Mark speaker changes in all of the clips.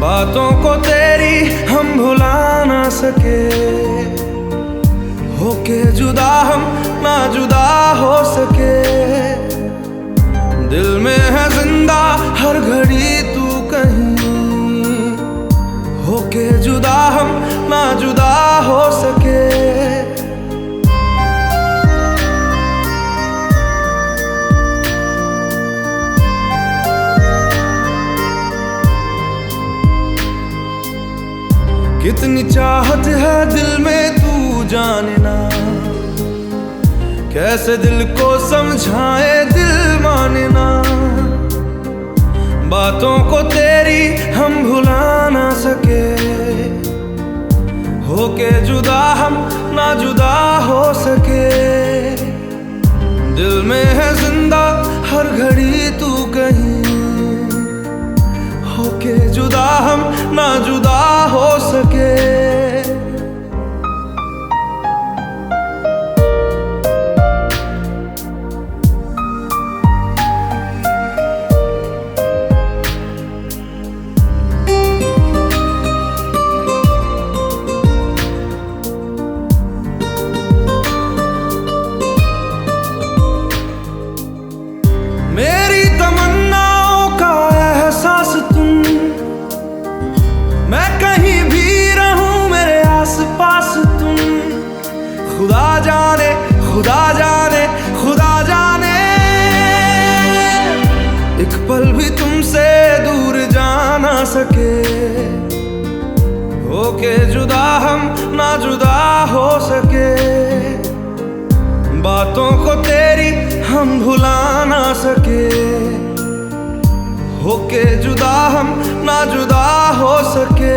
Speaker 1: बातों को तेरी हम भुला ना सके, होके जुदा हम ना जुदा हो सके। दिल में है जिंदा हर घड़ी तू कहीं, होके जुदा हम ना जुदा हो सके। कितनी चाहत है दिल में तू जाने ना, कैसे दिल को समझाए दिल माने ना। बातों को तेरी हम भुला ना सके, होके जुदा हम ना जुदा हो सके। दिल में है जिंदा हर घड़ी तू कहीं, होके जुदा हम ना जुदा हो सके। मेरी तमन्नाओं का एहसास तुम, मैं कहीं भी रहूं मेरे आसपास तुम। खुदा जाने खुदा जाने खुदा जाने, एक पल भी तुमसे दूर जा ना सके, होके जुदा हम ना जुदा हो सके। बातों को तेरी हम भुला ना सके, होके जुदा हम ना जुदा हो सके।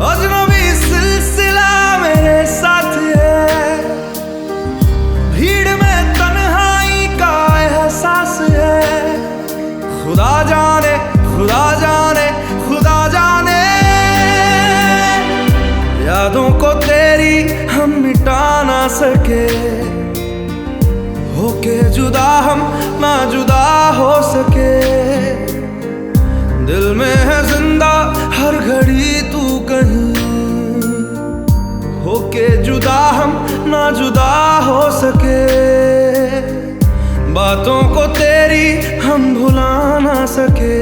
Speaker 1: अजनबी सिलसिला मेरे साथ है, भीड़ में तन्हाई का एहसास है। खुदा जाने खुदा जाने खुदा जाने, यादों को तेरी हम मिटा ना सके, होके जुदा हम ना जुदा हो सके। दिल में है जिंदा हर घड़ी तू कहीं, होके जुदा हम ना जुदा हो सके। बातों को तेरी हम भुला ना सके,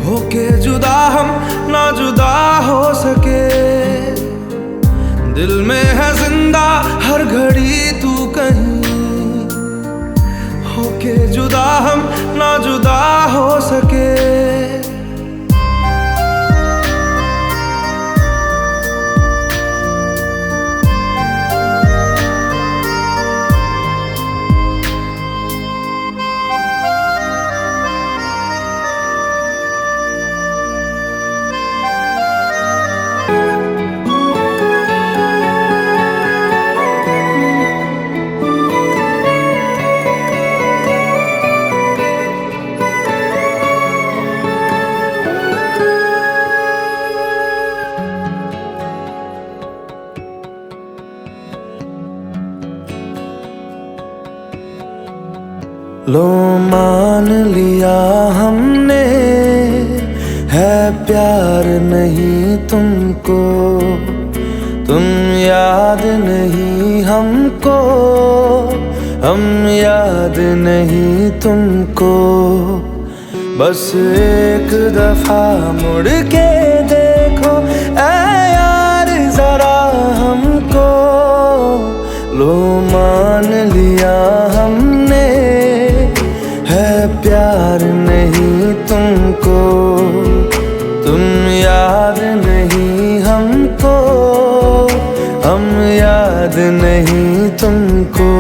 Speaker 1: होके जुदा हम ना जुदा हो सके। दिल में है जिंदा हर घड़ी तू कहीं, होके जुदा हम ना जुदा हो सके। लो मान लिया हमने है प्यार नहीं तुमको, तुम याद नहीं हमको, हम याद नहीं तुमको। बस एक दफा मुड़ के देखो ऐ यार जरा हमको। लो मान लिया हमने है प्यार नहीं तुमको, तुम याद नहीं हमको, हम याद नहीं। नहीं तुमको।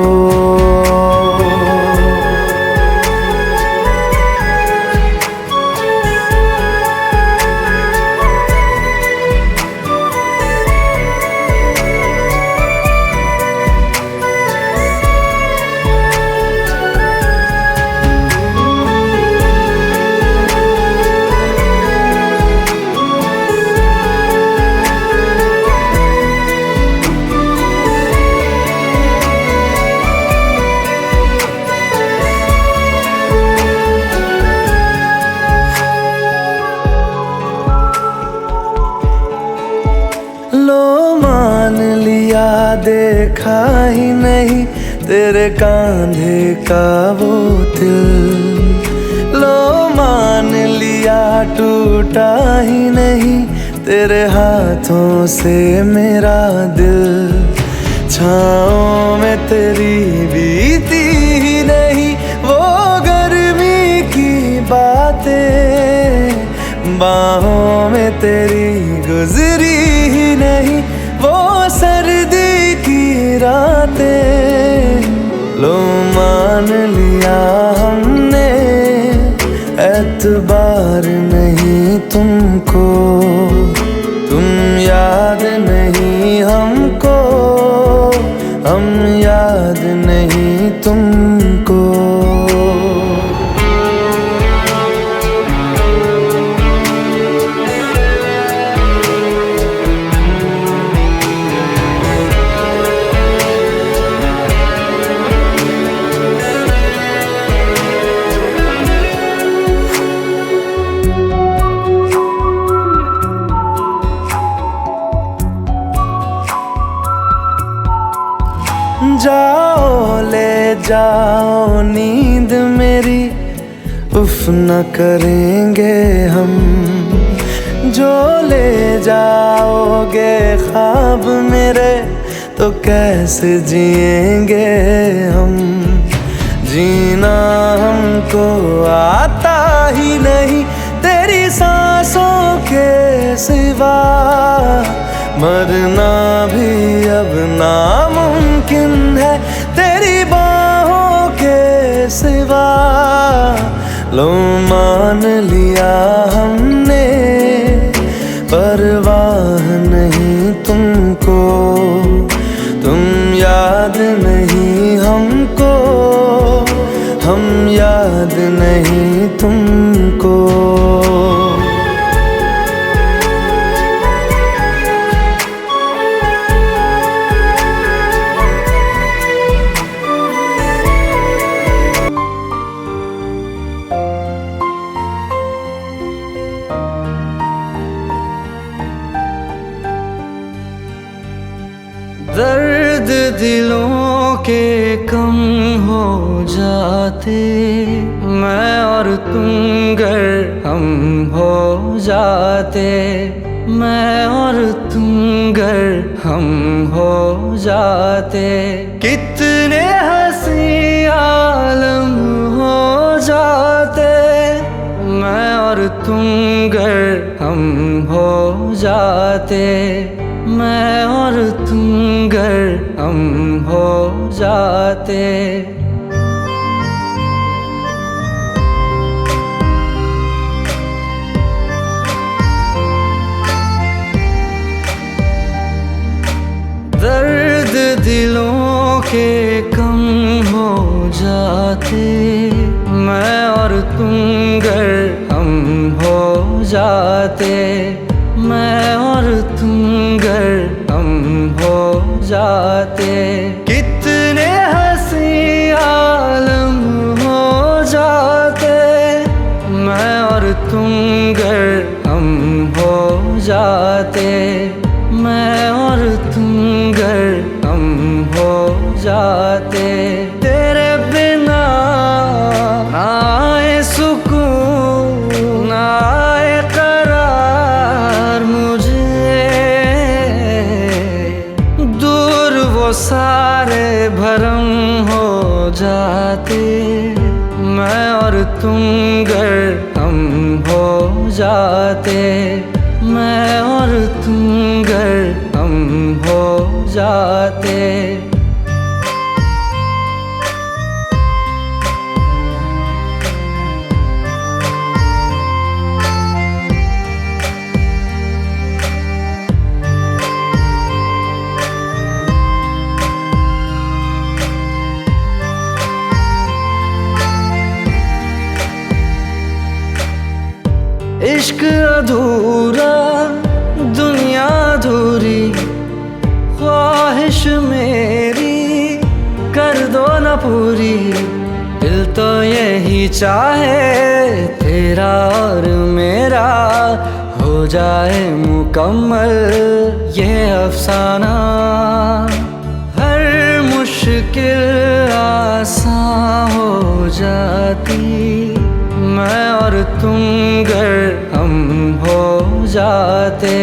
Speaker 1: देखा ही नहीं तेरे कांधे का वो दिल। लो मान लिया टूटा ही नहीं तेरे हाथों से मेरा दिल। छाँव में तेरी बीती ही नहीं वो गर्मी की बातें, बाहों में तेरी गुजरी ही नहीं वो सर्दी की रातें। लो मान लिया हमने एतबार नहीं तुमको, तुम याद नहीं हमको, हम याद नहीं तुमको। जाओ ले जाओ नींद मेरी, उफ न करेंगे हम। जो ले जाओगे ख्वाब मेरे तो कैसे जिएंगे हम। जीना हमको आता ही नहीं तेरी सांसों के सिवा, मरना भी अब नामुमकिन है तेरी बाहों के सिवा। लो मान लिया हमने परवाह नहीं तुमको, तुम याद नहीं हमको, हम याद नहीं तुमको। दर्द दिलों के कम हो जाते, मैं और तुम गर हम हो जाते, मैं और तुम गर हम हो जाते। कितने हंसी आलम हो जाते, मैं और तुम गर हम हो जाते, मैं और तुम गर हम हो जाते। दर्द दिलों के कम हो जाते, मैं और तुम गर हम हो जाते, मैं और तुम गर हम हो जाते। कितने हंसी आलम हो जाते, मैं और तुम गर हम हो जाते, मैं और तुम गर हम हो जाते। तेरे बिना ना आए सुकून ना आए करार मुझे, दूर वो सारे भरम हो जाते, मैं और तुम गर हम हो जाते, मैं और तुम गर हम हो जाते। इश्क अधूरा दुनिया अधूरी, ख्वाहिश मेरी कर दो न पूरी। दिल तो यही चाहे तेरा और मेरा हो जाए मुकम्मल ये अफसाना। मुश्किल आसान हो जाती, मैं और तुम गर हम हो जाते।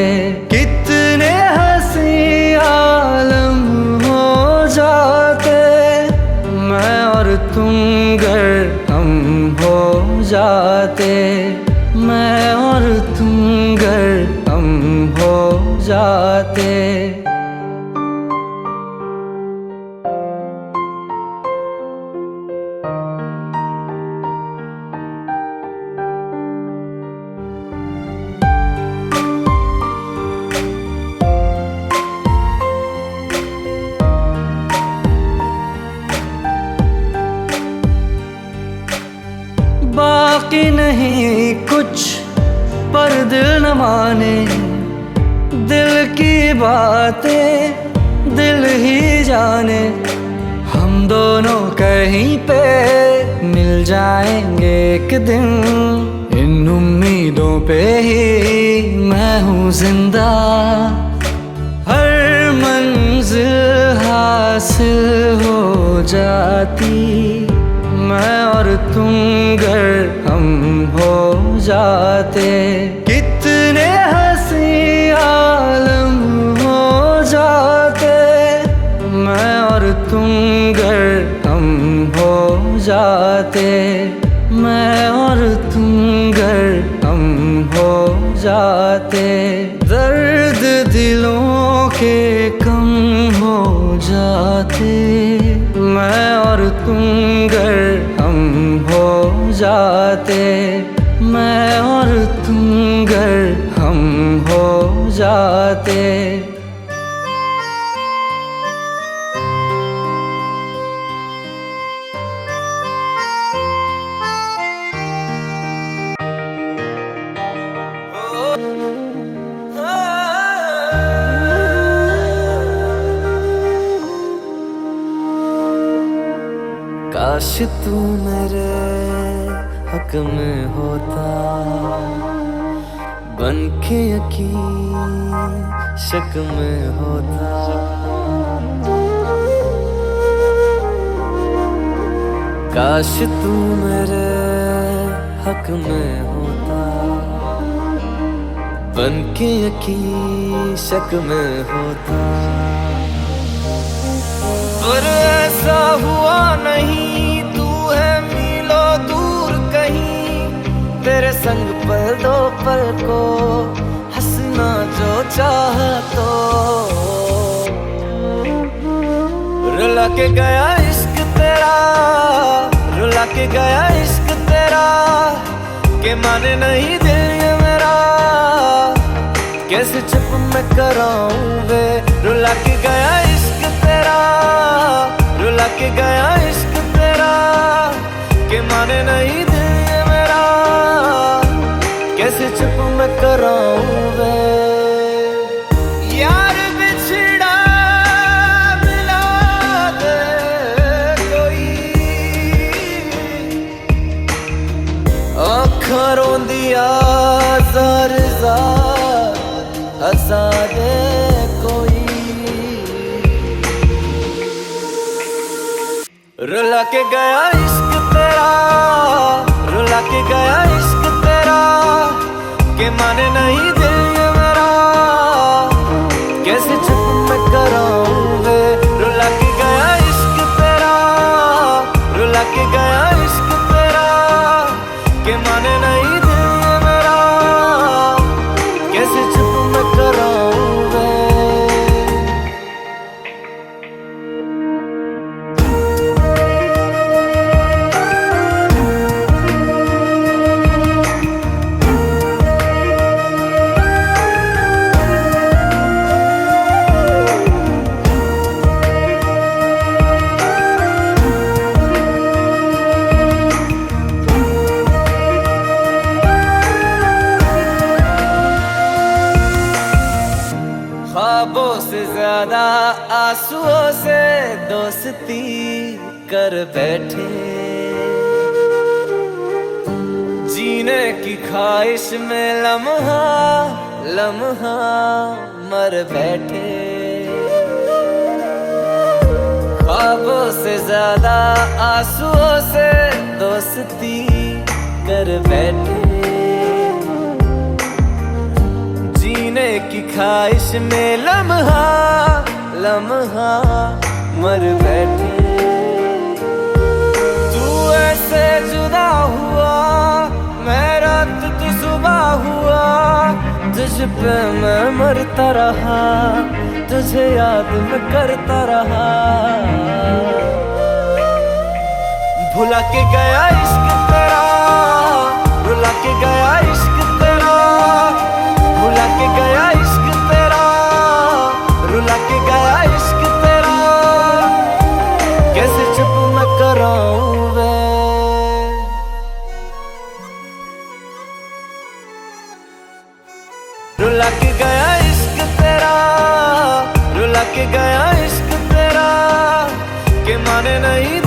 Speaker 1: कितने हंसी आलम हो जाते, मैं और तुम गर हम हो जाते। मैं और तुम गर हम हो जाते। बाकी नहीं कुछ पर दिल न माने, दिल की बातें दिल ही जाने। हम दोनों कहीं पे मिल जाएंगे एक दिन, इन उम्मीदों पे ही मैं हूँ जिंदा। हर मंजिल हासिल हो जाती, मैं और तुम गर हम हो जाते। कितने हंसी आलम हो जाते, मैं और तुम गर हम हो जाते। मैं और तुम गर हम हो जाते। दर्द दिलों के कम हो जाते, मैं और तुम गर हम हो जाते। मैं और तुम गर हम हो जाते। काश तू मेरे हक में होता, बन के यकीन शक में होता। काश तू मेरे हक में होता, बन के यकीन शक में होता। पर ऐसा हुआ नहीं, तू है मीलों दूर कहीं। तेरे संग पल दो पल को हंसना जो चाह तो। रुला के गया इश्क तेरा, रुला के गया इश्क तेरा, के माने नहीं दिल ये मेरा। कैसे चुप मैं कराऊं वे, रुला के गया इश्क तेरा, रुला के गया इश्क तेरा, के माने नहीं दिल ये मेरा। कैसे चुप मैं कराऊं वे। यार बिछड़ा मिला दे कोई, आँखां रोंदिया ज़ार ज़ार हंसा दे कोई। रुला के गया इश्क तेरा, रुला के गया इश्क तेरा, के माने नहीं दिल ये मेरा। कैसे चुप मैं कराऊं वे, रुला के गया इश्क तेरा, रुला के गया इश्क तेरा, के माने नहीं दिल ये मेरा। कैसे चुप मैं कराऊं वे। ख्वाबों से ज्यादा आंसुओं से दोस्ती कर बैठे। जीने की ख्वाहिश में लम्हा लम्हा मर बैठे। ख्वाबों से ज्यादा आंसुओं से दोस्ती कर बैठे, जीने की ख्वाहिश में लम्हा लम्हा मर बैठे। तू ऐसे जुदा हुआ, मैं रात तू सुबह हुआ, तुझ पे मैं मरता रहा, तुझे याद मैं करता रहा। भुला के गया इश्क तेरा, रुला के गया इश्क तेरा, भुला के गया इश्क तेरा, रुला के गया इश्क तेरा। कैसे चुप मैं कराऊं वे, रुला के गया इश्क तेरा, रुला के गया इश्क तेरा, के माने नहीं